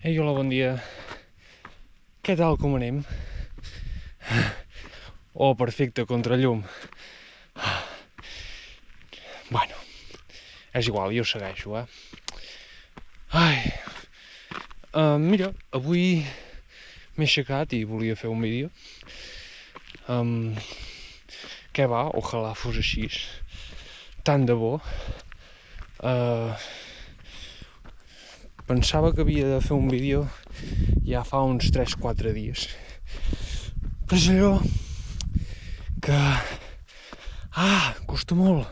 Ei, hola, bon dia. Què tal, com anem? Oh, perfecte, contrallum. Bueno, és igual, jo segueixo, Ai, mira, avui m'he aixecat i volia fer un vídeo. Què va? Ojalà fos així. Tant de bo. Pensava que havia de fer un vídeo ja fa uns 3-4 dies. Però és allò que... costa molt.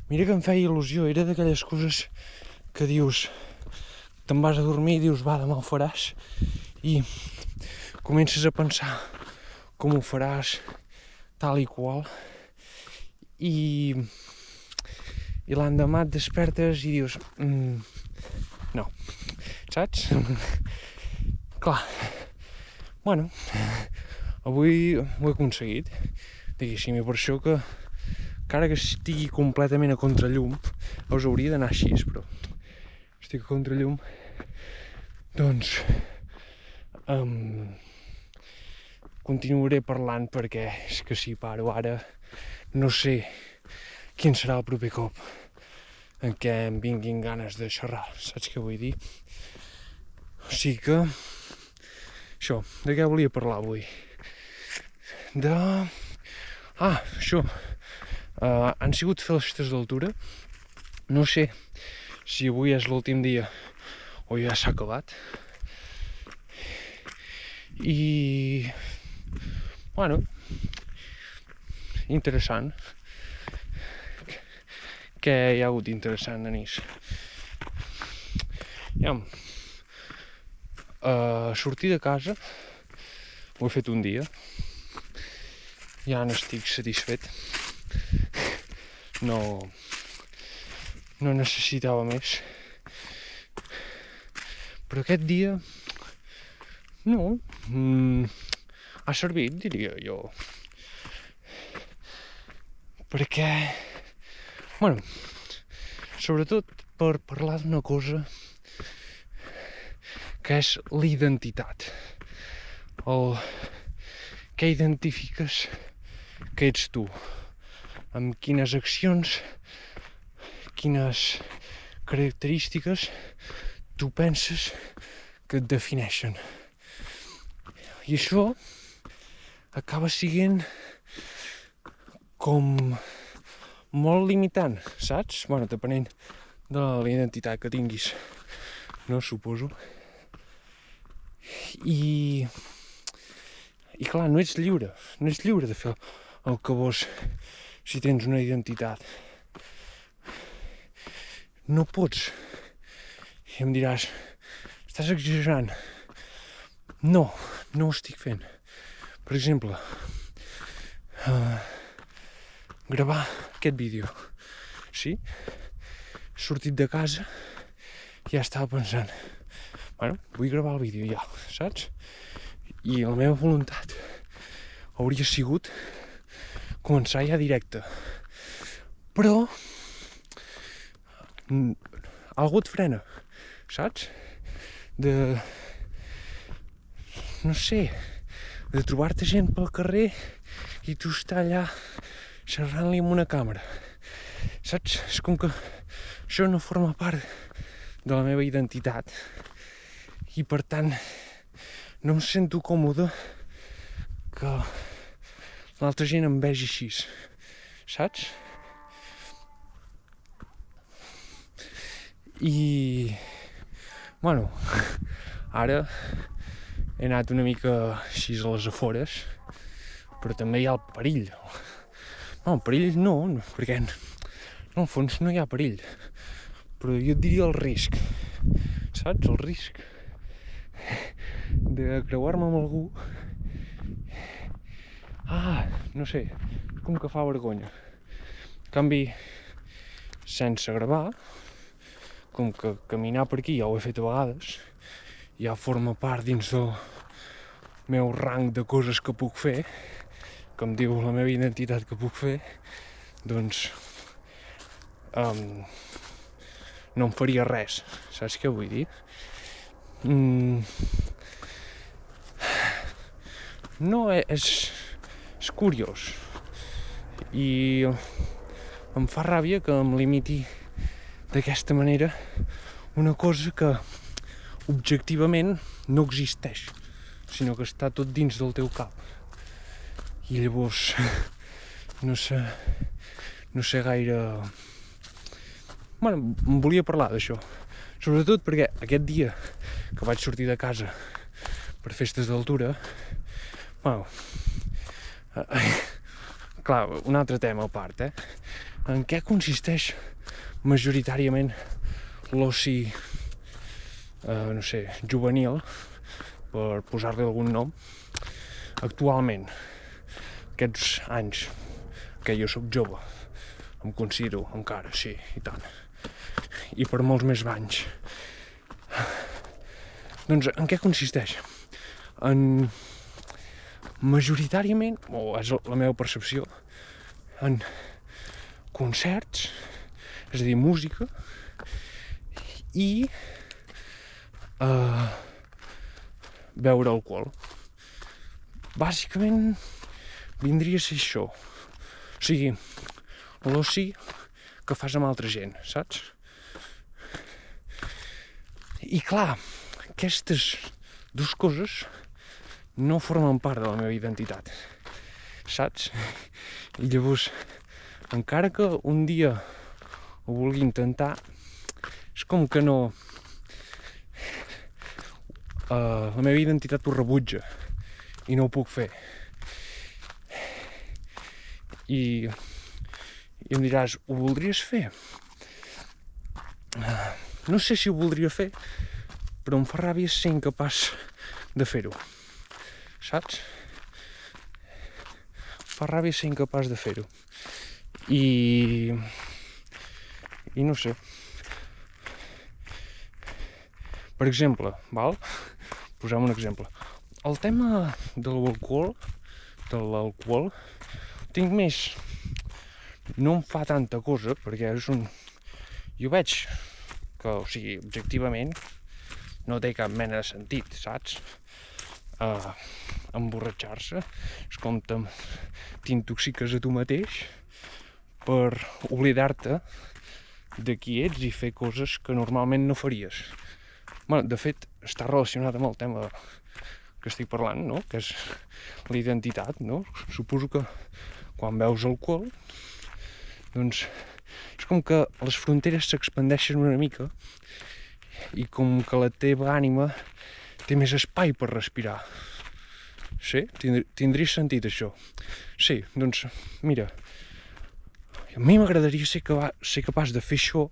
Mira que em feia il·lusió, era d'aquelles coses que dius, te'n vas a dormir i dius, va, demà ho faràs, i comences a pensar com ho faràs, tal i qual, i l'endemà et despertes i dius, no, saps? Clar, bueno, avui ho he aconseguit, diguéssim, i per això que encara que estigui completament a contrallum, us hauria d'anar així, però estic a contrallum, doncs continuaré parlant perquè és que si paro ara no sé quin serà el proper cop en què em vinguin ganes de xerrar, saps què vull dir? O sigui que això, de què volia parlar avui? Això. Han sigut festes d'altura. No sé si avui és l'últim dia o ja s'ha acabat. I... bueno, interessant. Què hi ha hagut interessant, Anís? Sortir de casa ho he fet un dia. Ja n'estic satisfet. No necessitava més. Però aquest dia no, ha servit, diria jo. Perquè, bueno, sobretot per parlar d'una cosa que és l'identitat. El que identifiques que ets tu. Amb quines accions, quines característiques tu penses que et defineixen. I això acaba sent com molt limitant, saps? Bueno, depenent de la identitat que tinguis, no suposo. I clar, no ets lliure de fer el que vols si tens una identitat. No pots. I em diràs, estàs exagerant. No ho estic fent. Per exemple, gravar aquest vídeo. Sí? He sortit de casa i ja estava pensant, bueno, vull gravar el vídeo ja, saps? I la meva voluntat hauria sigut començar ja directe. Però algú et frena, saps? No sé, de trobar-te gent pel carrer i tu estar allà xerrant-li amb una càmera. Saps? És com que això no forma part de la meva identitat i per tant no em sento còmode que l'altra gent em vegi així, saps? I, bueno, ara he anat una mica així a les afores, però també hi ha el perill. No, el perill no, perquè en el fons no hi ha perill, però jo et diria el risc, saps? El risc de creuar-me amb algú. No sé, com que fa vergonya. En canvi, sense gravar, com que caminar per aquí ja ho he fet a vegades, ja forma part dins del meu rang de coses que puc fer, que em diu la meva identitat que puc fer, doncs no em faria res, saps què vull dir? No, és curiós i em fa ràbia que em limiti d'aquesta manera una cosa que objectivament no existeix, sinó que està tot dins del teu cap. I llavors no sé gaire... Bueno, em volia parlar d'això, sobretot perquè aquest dia que vaig sortir de casa per festes d'altura, bueno, clar, un altre tema a part, en què consisteix majoritàriament l'oci, no sé, juvenil, per posar-li algun nom, actualment, aquests anys que jo sóc jove, em considero encara, sí, i tant, i per molts més anys. Doncs en què consisteix? En majoritàriament, o és la meva percepció, en concerts, és a dir, música, i beure alcohol. Bàsicament vindria a ser això. O sigui, l'oci que fas amb altra gent, saps? I clar, aquestes dues coses no formen part de la meva identitat, saps? I llavors, encara que un dia ho vulgui intentar, és com que no... la meva identitat ho rebutja i no ho puc fer. I em diràs, ho voldries fer? No sé si ho voldria fer, però em fa ràbia ser incapaç de fer-ho, saps? Fa ràbia ser incapaç de fer-ho. I no sé. Per exemple, posem un exemple. El tema de l'alcohol, tinc més... No em fa tanta cosa, perquè és un... Jo veig que, o sigui, objectivament, no té cap mena de sentit, saps? Emborratxar-se és com t'intoxiques a tu mateix per oblidar-te de qui ets i fer coses que normalment no faries. Bueno, de fet, està relacionat amb el tema que estic parlant, no? Que és la identitat, no? Suposo que quan beus alcohol, doncs és com que les fronteres s'expandeixen una mica i com que la teva ànima té més espai per respirar. Sí? Tindria sentit això? Sí, doncs, mira, a mi m'agradaria ser capaç de fer això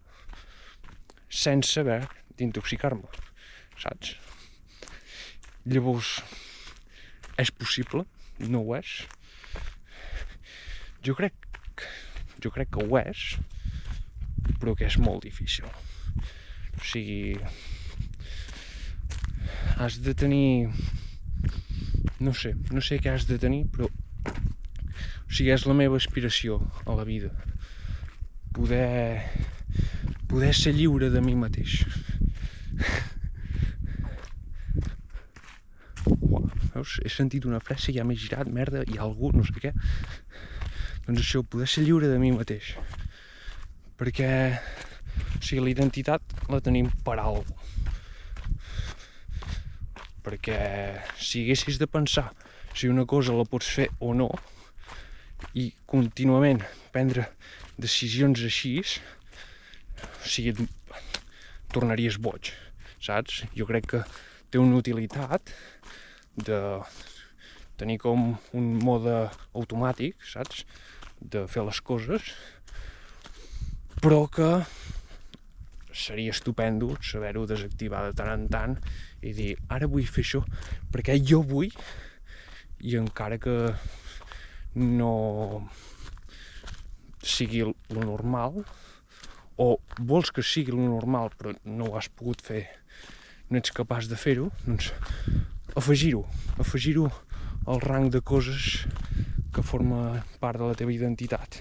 sense haver d'intoxicar-me, saps? Llavors, és possible? No ho és? Jo crec que ho és, però que és molt difícil. O sigui, has de tenir... No sé què has de tenir, però... O sigui, és la meva aspiració a la vida. Poder ser lliure de mi mateix. Uau, veus? He sentit una frase, ja m'he girat, merda, hi ha algú, no sé què. Doncs això, poder ser lliure de mi mateix. Perquè, o sigui, la identitat la tenim per alguna cosa. Perquè si haguessis de pensar si una cosa la pots fer o no i contínuament prendre decisions així, o sigui, et tornaries boig, saps? Jo crec que té una utilitat de tenir com un mode automàtic, saps? De fer les coses, però que seria estupendo saber-ho desactivar de tant en tant i dir, ara vull fer això perquè jo vull, i encara que no sigui lo normal, o vols que sigui lo normal però no ho has pogut fer, no ets capaç de fer-ho, doncs afegir-ho al rang de coses que forma part de la teva identitat.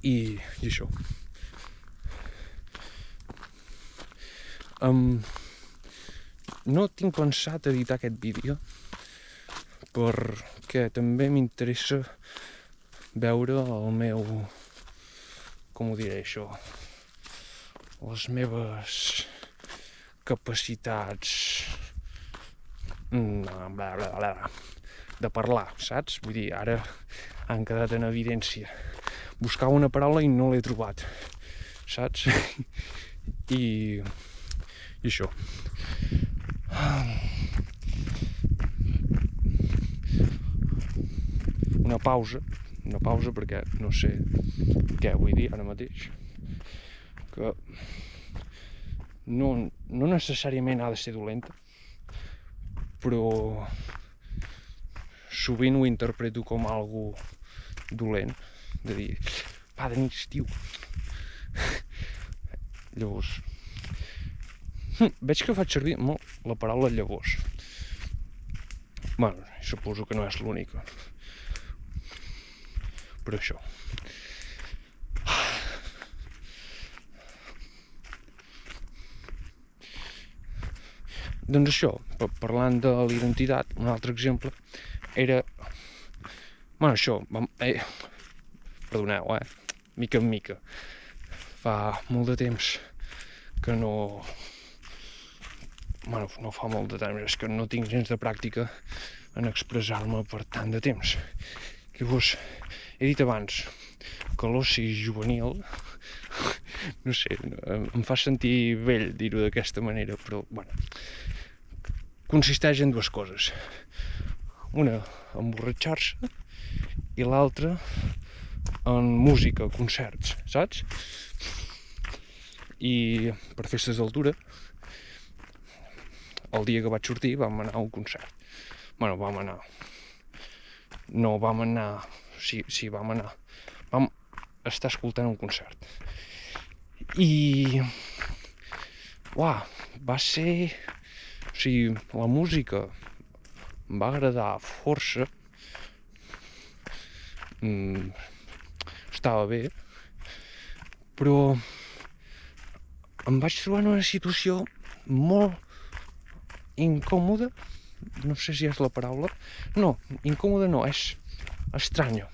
I això. No tinc pensat editar aquest vídeo perquè també m'interessa veure el meu, com ho diré això, les meves capacitats de parlar, saps? Vull dir, ara han quedat en evidència. Buscava una paraula i no l'he trobat, saps? I això. Una pausa perquè no sé què vull dir ara mateix, que no necessàriament ha de ser dolenta, però sovint ho interpreto com algo dolent, de dir, va, de nit, tio. Llavors, veig que faig servir molt la paraula llavors. Bueno, suposo que no és l'única, però això. Doncs això, parlant de l'identitat, un altre exemple era... Bueno, això, perdoneu, mica en mica. Fa molt de temps que no... Bueno, no fa molt de temps, és que no tinc gens de pràctica en expressar-me per tant de temps. Llavors, he dit abans que l'oci juvenil, no sé, em fa sentir vell dir-ho d'aquesta manera, però, bueno, consisteix en dues coses. Una, emborratxar-se, i l'altra, en música, concerts, saps? I per festes d'altura, el dia que vaig sortir vam anar a un concert. Bueno, vam anar... No vam anar... Sí, vam anar. Vam estar escoltant un concert. I... Uah, va ser... O sigui, la música em va agradar força. Estava bé. Però em vaig trobar en una situació molt incòmoda. No sé si és la paraula. No, incòmoda no, és estranya.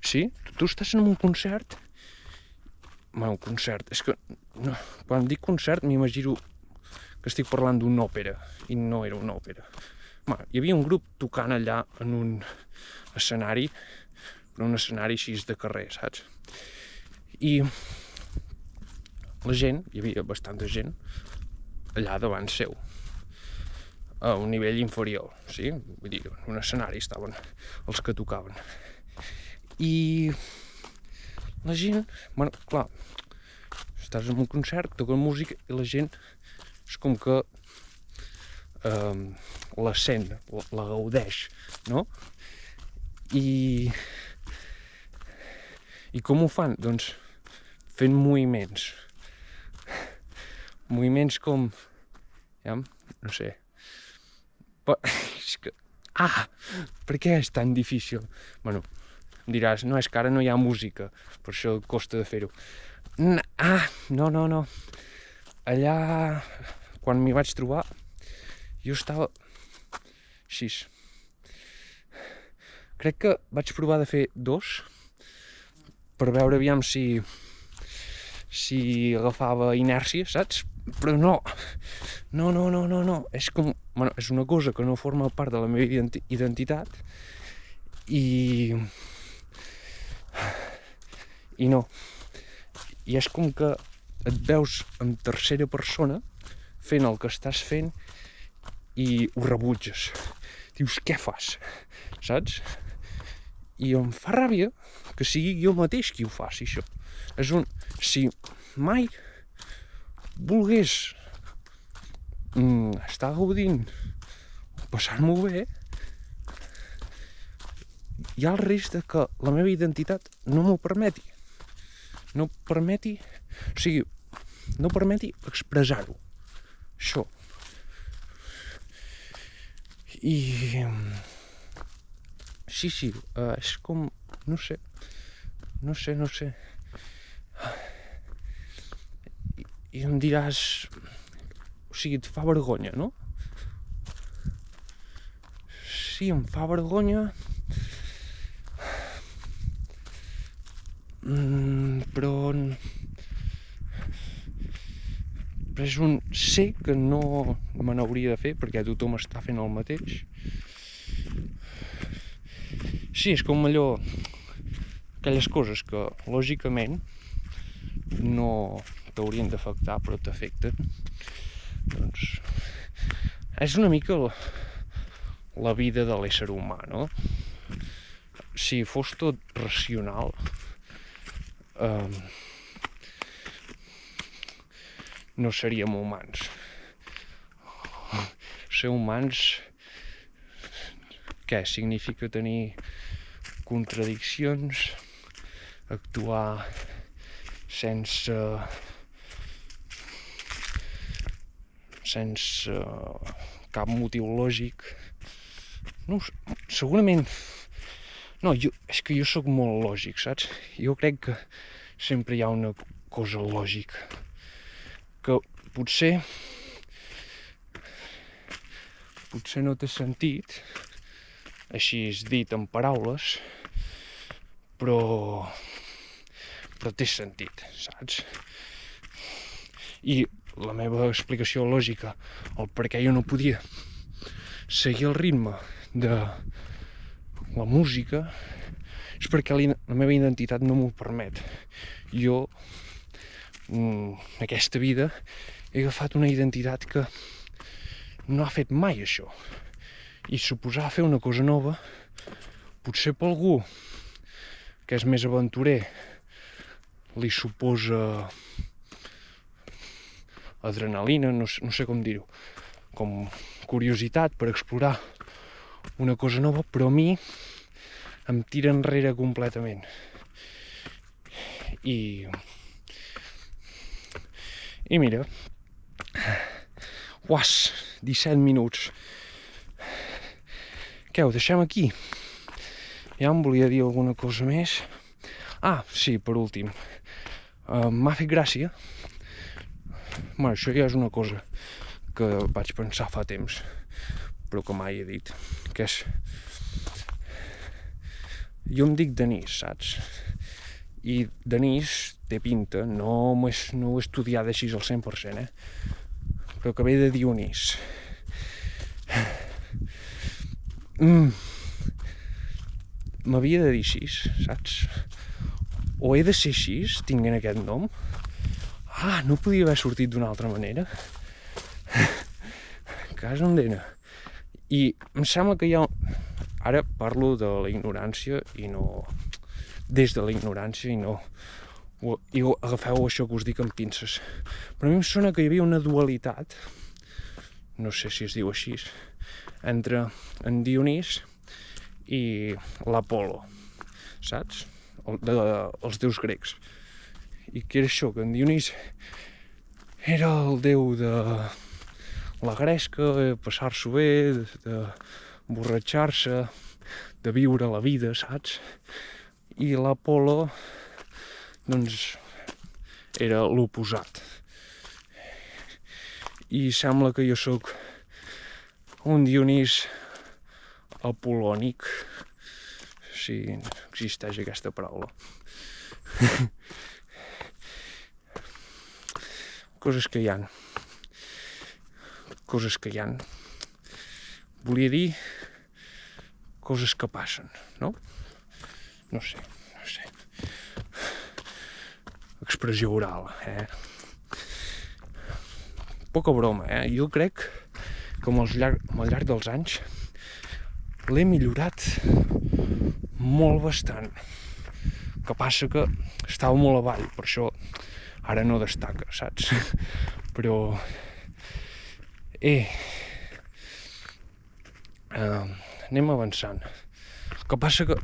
Sí? Tu estàs en un concert. Bueno, un concert, és que no, quan dic concert m'imagino que estic parlant d'una òpera, i no era una òpera. Bueno, hi havia un grup tocant allà en un escenari, però un escenari així de carrer, saps? I la gent, hi havia bastanta gent, allà davant seu, a un nivell inferior, sí? Vull dir, en un escenari estaven els que tocaven. I la gent, bueno, clar, estàs en un concert, toquen música i la gent és com que la sent, la gaudeix, no? I com ho fan? Doncs fent moviments. Moviments com... Ja, no sé. Però, és que... per què és tan difícil? Bueno, em diràs, no, és que ara no hi ha música, per això costa de fer-ho. No. Allà, quan m'hi vaig trobar, jo estava així. Crec que vaig provar de fer 2 per veure aviam si agafava inèrcia, saps? Però no. És com... Bueno, és una cosa que no forma part de la meva identitat i no. I és com que et veus en tercera persona fent el que estàs fent i ho rebutges. Dius, què fas? Saps? I em fa ràbia que sigui jo mateix qui ho faci, això. És un... Si mai volgués estar gaudint, passar-m'ho bé, hi ha el risc de que la meva identitat no m'ho permeti. No permeti... O sigui, no permeti expressar-ho. Això. I... Sí, és com... No sé. I em diràs... O sigui, et fa vergonya, no? Sí, em fa vergonya, però és un sé que no me n'hauria de fer perquè tothom està fent el mateix. Sí, és com allò, aquelles coses que lògicament no t'haurien d'afectar però t'afecten. Doncs és una mica la vida de l'ésser humà, no? Si fos tot racional, no seríem humans. Ser humans, què significa? Tenir contradiccions, actuar sense cap motiu lògic. No, segurament... No, és que jo sóc molt lògic, saps? Jo crec que sempre hi ha una cosa lògica que potser no té sentit, així és dit en paraules, però té sentit, saps? I la meva explicació lògica, el per què jo no podia seguir el ritme de la música, és perquè la meva identitat no m'ho permet. Jo, en aquesta vida, he agafat una identitat que no ha fet mai això. I suposar fer una cosa nova, potser per algú que és més aventurer, li suposa adrenalina, no sé com dir-ho, com curiositat per explorar una cosa nova, però a mi em tira enrere completament. I mira, 17 minuts. Què, ho deixem aquí? Ja em volia dir alguna cosa més. Sí, per últim. M'ha fet gràcia. Bueno, això ja és una cosa que vaig pensar fa temps, però que mai he dit, que és... Jo em dic Denis, saps? I Denis té pinta, no ho he estudiat així al 100%, però que ve de Dionís. M'havia de dir així, saps? O he de ser així, tinguent aquest nom? No podia haver sortit d'una altra manera? Casa endena. I em sembla que hi ha... Ara parlo de la ignorància i no... Des de la ignorància i no... I agafeu això que us dic amb pinces. Però a mi em sona que hi havia una dualitat, no sé si es diu així, entre en Dionís i l'Apolo, saps? Els déus grecs. I què era això? Que en Dionís era el déu de la gresca, de passar-s'ho bé, de borratxar-se, de viure la vida, saps? I l'Apolo, doncs, era l'oposat. I sembla que jo sóc un Dionís apolònic, si existeix aquesta paraula. Coses que hi ha. Volia dir coses que passen, no? No sé. Expressió oral, Poca broma, Jo crec que al llarg dels anys l'he millorat molt bastant. Que passa que estava molt avall, per això ara no destaca, saps? Però... anem avançant. El que passa que...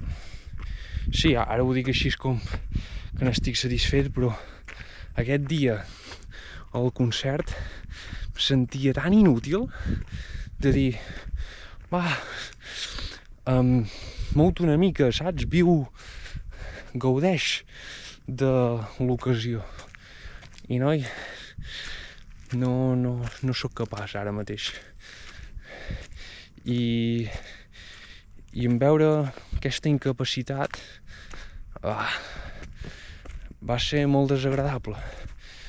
Sí, ara ho dic així com que n'estic satisfet, però aquest dia al concert em sentia tan inútil de dir mou-te una mica, saps? Gaudeix de l'ocasió. I noi, no sóc capaç ara mateix. I en veure aquesta incapacitat va ser molt desagradable.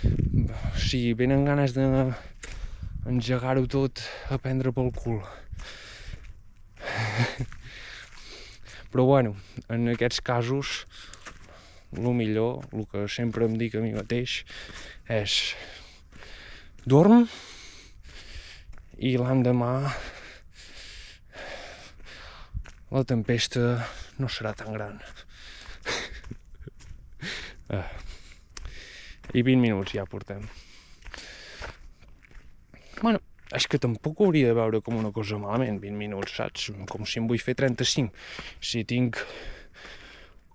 O sigui, venen ganes d'engegar-ho tot a prendre pel cul. Però bueno, en aquests casos, el millor, el que sempre em dic a mi mateix, és dorm i l'endemà la tempesta no serà tan gran. I 20 minuts ja portem. Bueno, és que tampoc ho hauria de veure com una cosa malament, 20 minuts, saps? Com si en vull fer 35. Si tinc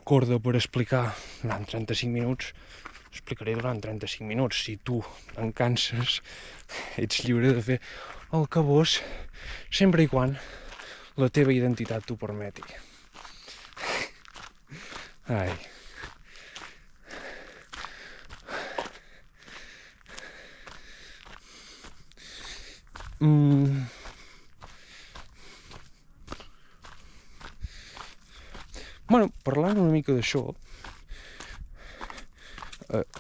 corda per explicar durant 35 minuts, explicaré durant 35 minuts. Si tu en canses, ets lliure de fer el que vols, sempre i quan la teva identitat t'ho permeti. Ai. Bueno, parlant una mica d'això,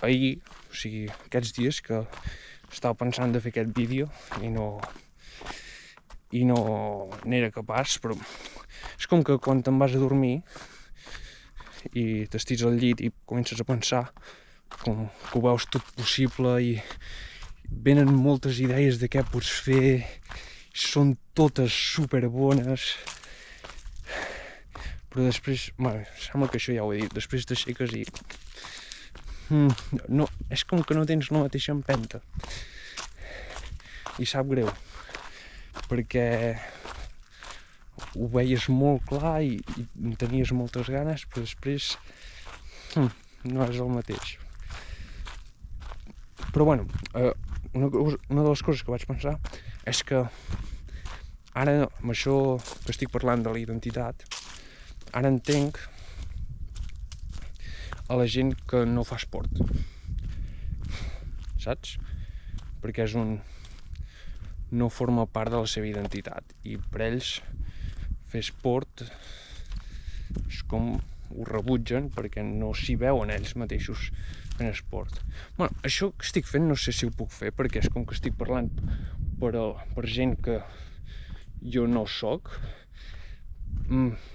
ahir, o sigui, aquests dies que estava pensant de fer aquest vídeo i no n'era capaç, però és com que quan te'n vas a dormir i t'estires al llit i comences a pensar com que ho veus tot possible i venen moltes idees de què pots fer, són totes superbones, però després, bueno, sembla que això ja ho he dit, després t'aixeques i no, és com que no tens la mateixa empenta i sap greu, perquè ho veies molt clar i tenies moltes ganes, però després no és el mateix. Però bueno, una de les coses que vaig pensar és que ara, amb això que estic parlant de la identitat, ara entenc a la gent que no fa esport, saps? Perquè no forma part de la seva identitat i per ells fer esport és com ho rebutgen perquè no s'hi veuen ells mateixos fent esport. Bueno, això que estic fent no sé si ho puc fer perquè és com que estic parlant per gent que jo no soc.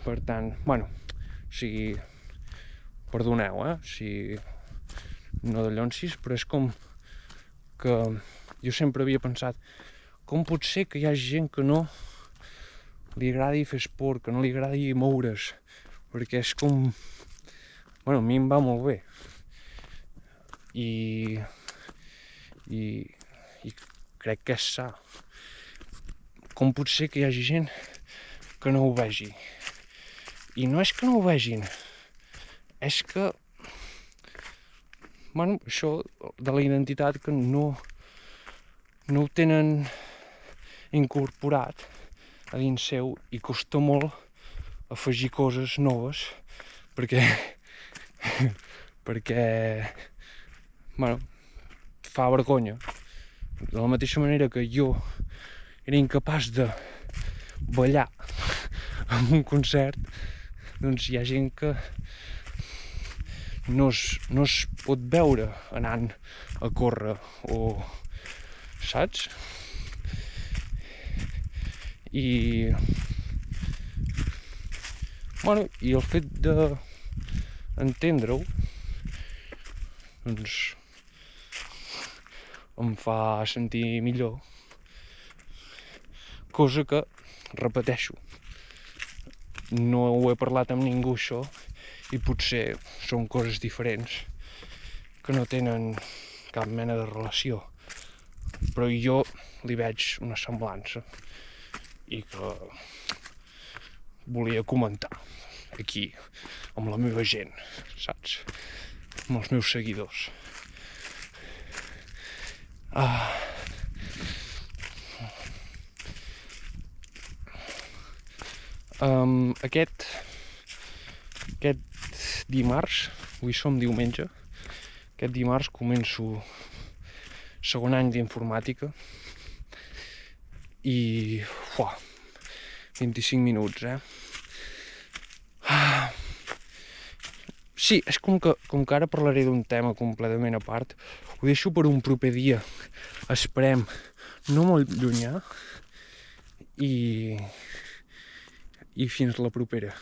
Per tant, bueno, o sigui, perdoneu, si no de llonsis, però és com que jo sempre havia pensat com pot ser que hi hagi gent que no li agradi fer esport, que no li agradi moure's, perquè és com, bueno, a mi em va molt bé i crec que és sa. Com pot ser que hi hagi gent que no ho vegi? I no és que no ho vegin, és que, bueno, això de la identitat que no ho tenen incorporat a dins seu i costa molt afegir coses noves perquè bueno, fa vergonya. De la mateixa manera que jo era incapaç de ballar en un concert, doncs hi ha gent que no es pot veure anant a córrer o, saps? I bueno, i el fet d'entendre-ho doncs em fa sentir millor, cosa que, repeteixo, no ho he parlat amb ningú això i potser són coses diferents que no tenen cap mena de relació, però jo li veig una semblança i que volia comentar aquí amb la meva gent, saps? Amb els meus seguidors. Aquest dimarts, avui som diumenge, aquest dimarts començo segon any d'informàtica i... 25 minuts, Sí, és com que ara parlaré d'un tema completament a part, ho deixo per un proper dia, esperem, no molt llunyà, i fins la propera.